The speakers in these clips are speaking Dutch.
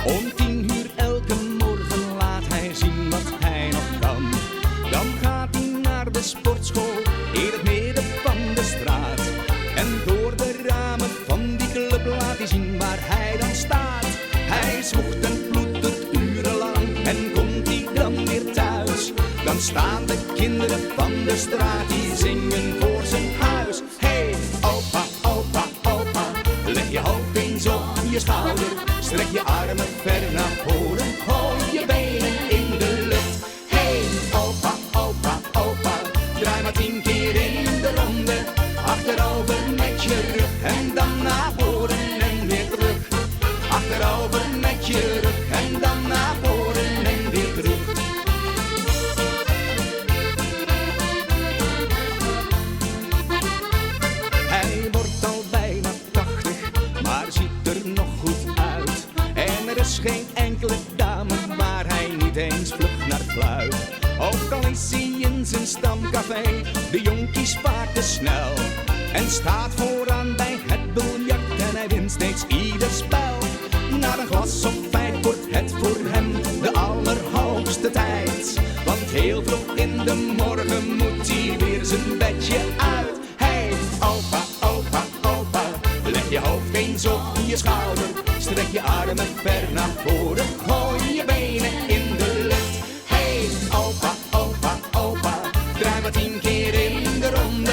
Om 10 uur elke morgen laat hij zien wat hij nog kan. Dan gaat hij naar de sportschool in het midden van de straat. En door de ramen van die club laat hij zien waar hij dan staat. Hij zwoegt en ploetert urenlang en komt hij dan weer thuis. Dan staan de kinderen van de straat die zingen voor zijn huis. Hey, opa, opa, opa, leg je hoofd eens op je schouder. Strek je armen ver naar voren, gooi je benen in de lucht. Hey, opa, opa, opa, draai maar 10 keer in de ronde. Achterover met je rug en dan naar voren en weer terug. Achterover met je rug en dan naar voren en weer terug. Hij wordt al bijna 80, maar ziet er nog goed uit. En er is geen enkele dame waar hij niet eens vlug naar fluit. Ook al is hij in zijn stamcafé, de jonkies vaak te snel. En staat vooraan bij het biljart en hij wint steeds ieder spel. Na een glas of 5 wordt het voor hem de allerhoogste tijd. Want heel vroeg in de morgen moet hij weer zijn bedje uit. Hey, opa, opa, opa, leg je hoofd eens op je schouder. Strek je armen ver naar voren, gooi je benen in de lucht. Hey, opa, opa, opa, draai maar 10 keer in de ronde.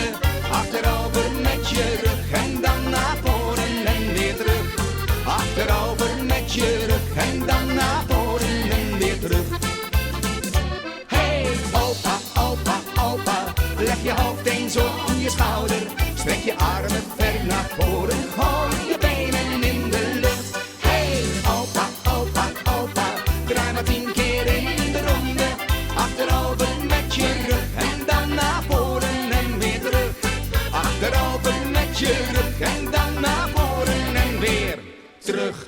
Achterover met je rug en dan naar voren en weer terug. Achterover met je rug en dan naar voren en weer terug. Hey, opa, opa, opa, leg je hoofd eens op je schouder. Strek je armen ver naar voren, gooi je benen in de lucht. Hey, opa, opa, opa, draai maar 10 keer in de ronde. Achterover met je rug en dan naar voren en weer terug. Achterover met je rug en dan naar voren en weer terug.